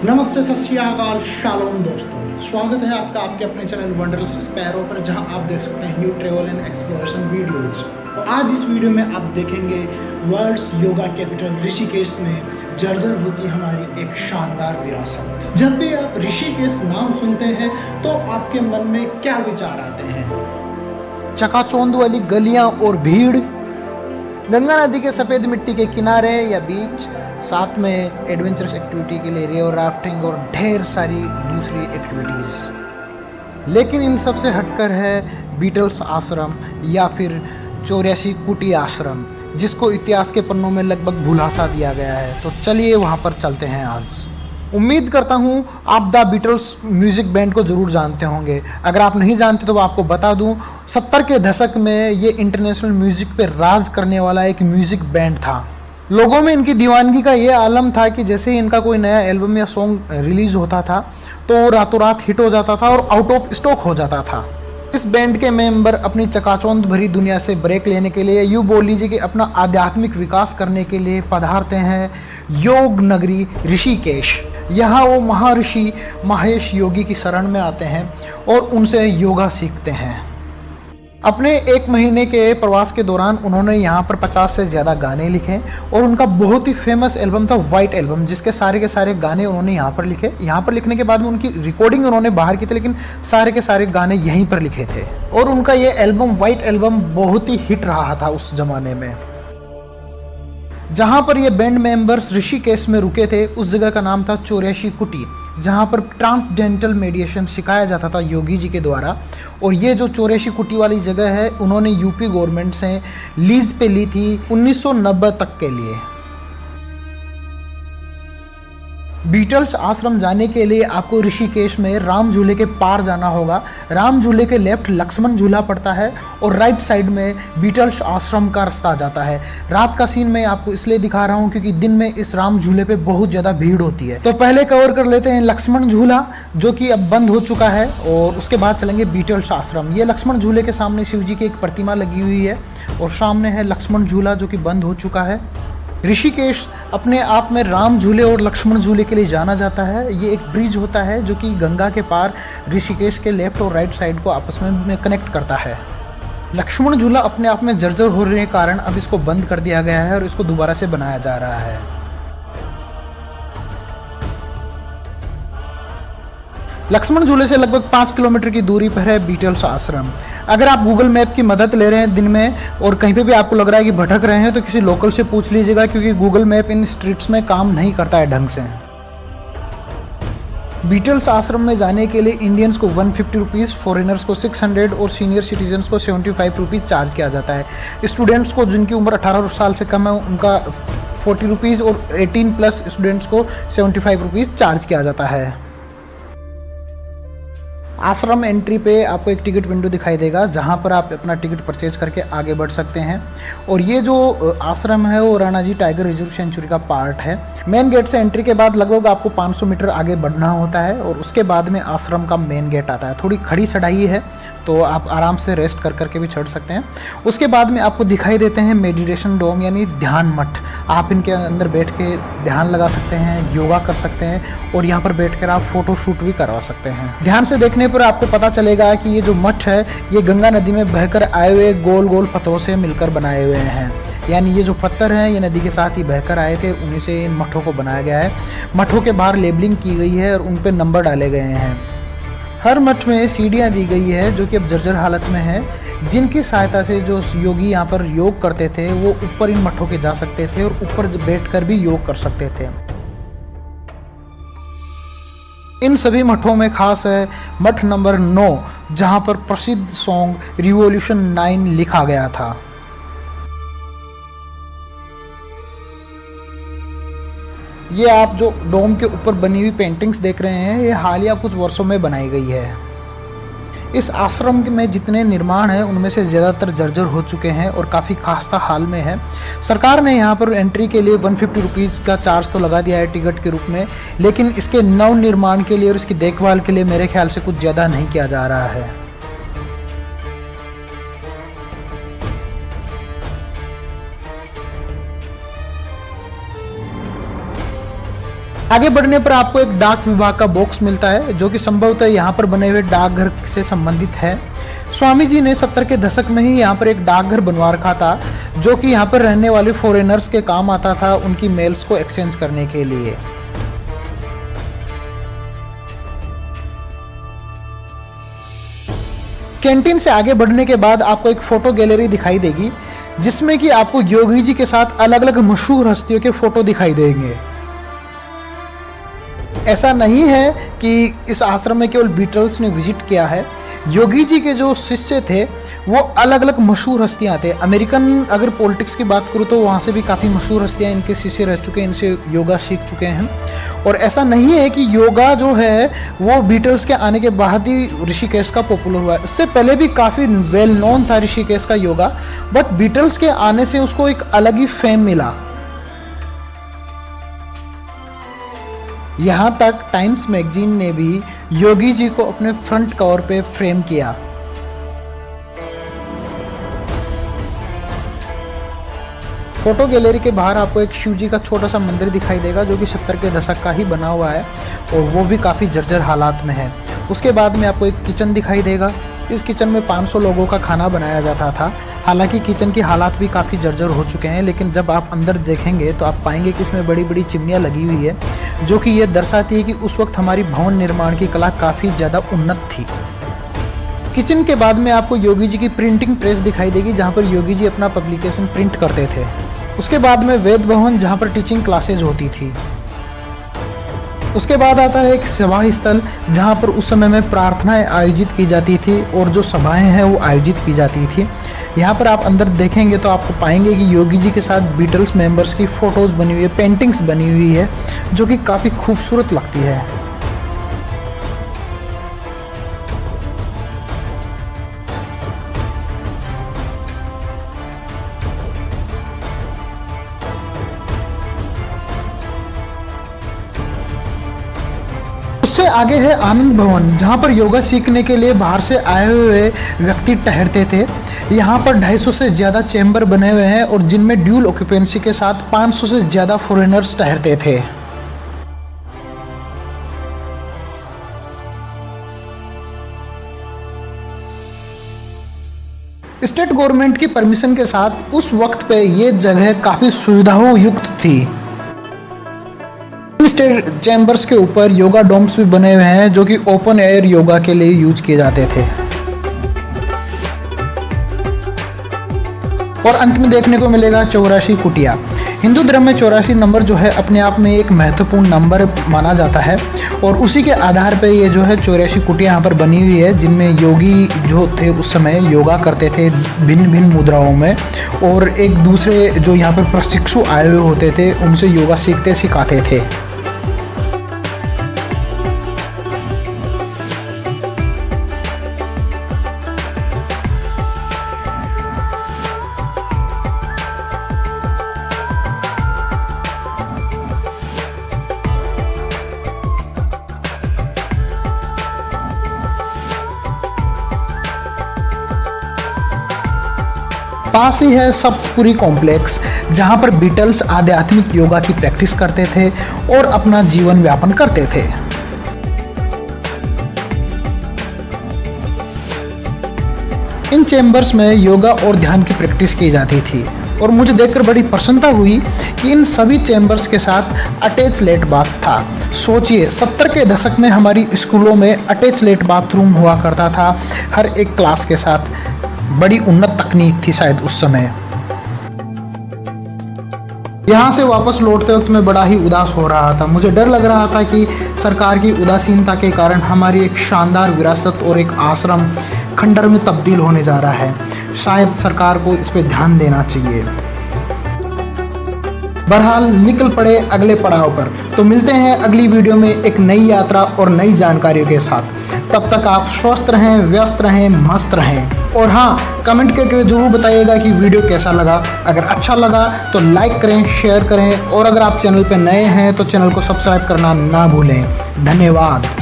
नमस्ते, सत श्री अकाल, शालोम दोस्तों। स्वागत है आपका आपके अपने चैनल वंडरलेस स्पैरो पर, जहां आप देख सकते हैं new travel and exploration videos. तो आज इस वीडियो में आप देखेंगे वर्ल्ड्स योगा कैपिटल ऋषिकेश में जर्जर होती हमारी एक शानदार विरासत। जब भी आप ऋषिकेश नाम सुनते हैं तो आपके मन में क्या विचार आते हैं? चकाचौंध वाली गलियां और भीड़, गंगा नदी के सफ़ेद मिट्टी के किनारे या बीच, साथ में एडवेंचरस एक्टिविटी के लिए रिवर राफ्टिंग और ढेर सारी दूसरी एक्टिविटीज़। लेकिन इन सब से हटकर है बीटल्स आश्रम या फिर 84 कुटी आश्रम, जिसको इतिहास के पन्नों में लगभग भुला सा दिया गया है। तो चलिए वहाँ पर चलते हैं आज। उम्मीद करता हूँ आप द बीटल्स म्यूज़िक बैंड को ज़रूर जानते होंगे। अगर आप नहीं जानते तो आपको बता दूँ, 70 के दशक में ये इंटरनेशनल म्यूज़िक पे राज करने वाला एक म्यूज़िक बैंड था। लोगों में इनकी दीवानगी का ये आलम था कि जैसे ही इनका कोई नया एल्बम या सॉन्ग रिलीज़ होता था तो रातों रात हिट हो जाता था और आउट ऑफ स्टॉक हो जाता था। इस बैंड के मेंबर अपनी चकाचौंध भरी दुनिया से ब्रेक लेने के लिए, यूँ बोल लीजिए कि अपना आध्यात्मिक विकास करने के लिए पधारते हैं योग नगरी ऋषिकेश। यहाँ वो महर्षि महेश योगी की शरण में आते हैं और उनसे योगा सीखते हैं। अपने 1 महीने के प्रवास के दौरान उन्होंने यहाँ पर 50 से ज़्यादा गाने लिखे और उनका बहुत ही फेमस एल्बम था वाइट एल्बम, जिसके सारे के सारे गाने उन्होंने यहाँ पर लिखे। यहाँ पर लिखने के बाद में उनकी रिकॉर्डिंग उन्होंने बाहर की थी, लेकिन सारे के सारे गाने यहीं पर लिखे थे। और उनका ये एल्बम वाइट एल्बम बहुत ही हिट रहा था उस जमाने में। जहाँ पर ये बैंड मेंबर्स ऋषिकेश में रुके थे, उस जगह का नाम था 84 कुटी, जहाँ पर ट्रांसडेंटल मेडिटेशन सिखाया जाता था योगी जी के द्वारा। और ये जो 84 कुटी वाली जगह है, उन्होंने यूपी गवर्नमेंट से लीज पे ली थी 1990 तक के लिए। बीटल्स आश्रम जाने के लिए आपको ऋषिकेश में राम झूले के पार जाना होगा। राम झूले के लेफ्ट लक्ष्मण झूला पड़ता है और राइट साइड में बीटल्स आश्रम का रास्ता जाता है। रात का सीन मैं आपको इसलिए दिखा रहा हूँ क्योंकि दिन में इस राम झूले पे बहुत ज़्यादा भीड़ होती है। तो पहले कवर कर लेते हैं लक्ष्मण झूला, जो कि अब बंद हो चुका है, और उसके बाद चलेंगे बीटल्स आश्रम। ये लक्ष्मण झूले के सामने शिव जी की एक प्रतिमा लगी हुई है और सामने है लक्ष्मण झूला, जो कि बंद हो चुका है। ऋषिकेश अपने आप में राम झूले और लक्ष्मण झूले के लिए जाना जाता है। ये एक ब्रिज होता है जो कि गंगा के पार ऋषिकेश के लेफ्ट और राइट साइड को आपस में कनेक्ट करता है। लक्ष्मण झूला अपने आप में जर्जर होने के कारण अब इसको बंद कर दिया गया है और इसको दोबारा से बनाया जा रहा है। लक्ष्मण झूले से लगभग 5 किलोमीटर की दूरी पर है बीटल्स आश्रम। अगर आप गूगल मैप की मदद ले रहे हैं दिन में और कहीं पे भी आपको लग रहा है कि भटक रहे हैं, तो किसी लोकल से पूछ लीजिएगा, क्योंकि गूगल मैप इन स्ट्रीट्स में काम नहीं करता है ढंग से। बीटल्स आश्रम में जाने के लिए इंडियंस को 150 रुपीज़, फॉरेनर्स को 600 और सीनियर सिटीजन्स को 75 रुपीज़ चार्ज किया जाता है। स्टूडेंट्स को जिनकी उम्र 18 साल से कम है उनका 40 रुपीज़ और 18 प्लस स्टूडेंट्स को 75 रुपीज़ चार्ज किया जाता है। आश्रम एंट्री पे आपको एक टिकट विंडो दिखाई देगा, जहां पर आप अपना टिकट परचेज करके आगे बढ़ सकते हैं। और ये जो आश्रम है वो राणाजी टाइगर रिजर्व सेंचुरी का पार्ट है। मेन गेट से एंट्री के बाद लगभग आपको 500 मीटर आगे बढ़ना होता है और उसके बाद में आश्रम का मेन गेट आता है। थोड़ी खड़ी चढ़ाई है तो आप आराम से रेस्ट कर करके भी चढ़ सकते हैं। उसके बाद में आपको दिखाई देते हैं मेडिटेशन डोम यानी ध्यान मठ। आप इनके अंदर बैठ के ध्यान लगा सकते हैं, योगा कर सकते हैं और यहाँ पर बैठकर आप फोटो शूट भी करवा सकते हैं। ध्यान से देखने पर आपको पता चलेगा कि ये जो मठ है ये गंगा नदी में बहकर आए हुए गोल गोल पत्थरों से मिलकर बनाए हुए हैं। यानी ये जो पत्थर हैं ये नदी के साथ ही बहकर आए थे, उन्हीं से इन मठों को बनाया गया है। मठों के बाहर लेबलिंग की गई है और उन पर नंबर डाले गए हैं। हर मठ में सीढ़ियाँ दी गई है जो कि अब जर्जर हालत में है, जिनकी सहायता से जो योगी यहाँ पर योग करते थे वो ऊपर इन मठों के जा सकते थे और ऊपर बैठकर भी योग कर सकते थे। इन सभी मठों में खास है मठ नंबर 9, जहाँ पर प्रसिद्ध सॉन्ग रिवॉल्यूशन 9 लिखा गया था। ये आप जो डोम के ऊपर बनी हुई पेंटिंग्स देख रहे हैं ये हालिया कुछ वर्षों में बनाई गई है। इस आश्रम में जितने निर्माण हैं उनमें से ज़्यादातर जर्जर हो चुके हैं और काफ़ी खास्ता हाल में है। सरकार ने यहाँ पर एंट्री के लिए 150 रुपीज़ का चार्ज तो लगा दिया है टिकट के रूप में, लेकिन इसके नव निर्माण के लिए और इसकी देखभाल के लिए मेरे ख्याल से कुछ ज़्यादा नहीं किया जा रहा है। आगे बढ़ने पर आपको एक डाक विभाग का बॉक्स मिलता है जो कि संभवतः यहाँ पर बने हुए डाकघर से संबंधित है। स्वामी जी ने 70 के दशक में ही यहाँ पर एक डाकघर बनवा रखा था जो कि यहाँ पर रहने वाले फॉरेनर्स के काम आता था उनकी मेल्स को एक्सचेंज करने के लिए। कैंटीन से आगे बढ़ने के बाद आपको एक फोटो गैलरी दिखाई देगी जिसमें कि आपको योगी जी के साथ अलग अलग मशहूर हस्तियों के फोटो दिखाई देंगे। ऐसा नहीं है कि इस आश्रम में केवल बीटल्स ने विजिट किया है, योगी जी के जो शिष्य थे वो अलग अलग मशहूर हस्तियां थे। अमेरिकन अगर पॉलिटिक्स की बात करूँ तो वहाँ से भी काफ़ी मशहूर हस्तियां इनके शिष्य रह चुके हैं, इनसे योगा सीख चुके हैं। और ऐसा नहीं है कि योगा जो है वो बीटल्स के आने के बाद ही ऋषिकेश का पॉपुलर हुआ है, इससे पहले भी काफ़ी वेल नोन था ऋषिकेश का योगा, बट बीटल्स के आने से उसको एक अलग ही फेम मिला। यहाँ तक टाइम्स मैगजीन ने भी योगी जी को अपने फ्रंट कवर पे फ्रेम किया। फोटो गैलरी के बाहर आपको एक शिव जी का छोटा सा मंदिर दिखाई देगा जो कि 70 के दशक का ही बना हुआ है और वो भी काफ़ी जर्जर हालात में है। उसके बाद में आपको एक किचन दिखाई देगा। इस किचन में 500 लोगों का खाना बनाया जाता था। हालांकि किचन की हालात भी काफ़ी जर्जर हो चुके हैं, लेकिन जब आप अंदर देखेंगे तो आप पाएंगे कि इसमें बड़ी बड़ी चिमनियाँ लगी हुई है जो कि ये दर्शाती है कि उस वक्त हमारी भवन निर्माण की कला काफ़ी ज़्यादा उन्नत थी। किचन के बाद में आपको योगी जी की प्रिंटिंग प्रेस दिखाई देगी जहाँ पर योगी जी अपना पब्लिकेशन प्रिंट करते थे। उसके बाद में वेद भवन जहाँ पर टीचिंग क्लासेज होती थी। उसके बाद आता है एक सभा स्थल जहाँ पर उस समय में प्रार्थनाएं आयोजित की जाती थी और जो सभाएं हैं वो आयोजित की जाती थी। यहाँ पर आप अंदर देखेंगे तो आपको पाएंगे कि योगी जी के साथ बीटल्स मेंबर्स की फ़ोटोज़ बनी हुई है, पेंटिंग्स बनी हुई है जो कि काफ़ी खूबसूरत लगती है। उससे आगे है आनंद भवन जहाँ पर योगा सीखने के लिए बाहर से आए हुए व्यक्ति ठहरते थे। यहाँ पर 250 से ज़्यादा चैम्बर बने हुए हैं और जिनमें ड्यूल ऑक्यूपेंसी के साथ 500 से ज़्यादा फॉरेनर्स ठहरते थे। स्टेट गवर्नमेंट की परमिशन के साथ उस वक्त पे ये जगह काफ़ी सुविधाओं युक्त थी। स्टेट चैम्बर्स के ऊपर योगा डोम्स भी बने हुए हैं जो कि ओपन एयर योगा के लिए यूज किए जाते थे। और अंत में देखने को मिलेगा 84 कुटिया। हिंदू धर्म में 84 नंबर जो है अपने आप में एक महत्वपूर्ण नंबर माना जाता है और उसी के आधार पर ये जो है 84 कुटिया यहाँ पर बनी हुई है जिनमें योगी जो थे उस समय योगा करते थे भिन्न भिन्न मुद्राओं में और एक दूसरे जो यहाँ पर प्रशिक्षु आए हुए होते थे उनसे योगा सीखते सिखाते थे। पास ही है सप्तपुरी कॉम्प्लेक्स जहां पर बीटल्स आध्यात्मिक योगा की प्रैक्टिस करते थे और अपना जीवन व्यापन करते थे। इन चैम्बर्स में योगा और ध्यान की प्रैक्टिस की जाती थी और मुझे देखकर बड़ी प्रसन्नता हुई कि इन सभी चैम्बर्स के साथ अटैच लेट बाथ था। सोचिए 70 के दशक में हमारी स्कूलों में अटैच लेट बाथरूम हुआ करता था हर एक क्लास के साथ। बड़ी उन्नत तकनीक थी शायद उस समय। यहाँ से वापस लौटते वक्त मैं बड़ा ही उदास हो रहा था। मुझे डर लग रहा था कि सरकार की उदासीनता के कारण हमारी एक शानदार विरासत और एक आश्रम खंडर में तब्दील होने जा रहा है। शायद सरकार को इस पे ध्यान देना चाहिए। बहरहाल निकल पड़े अगले पड़ाव पर। तो मिलते हैं अगली वीडियो में एक नई यात्रा और नई जानकारियों के साथ। तब तक आप स्वस्थ रहें, व्यस्त रहें, मस्त रहें। और हाँ, कमेंट करके जरूर बताइएगा कि वीडियो कैसा लगा। अगर अच्छा लगा तो लाइक करें, शेयर करें और अगर आप चैनल पर नए हैं तो चैनल को सब्सक्राइब करना ना भूलें। धन्यवाद।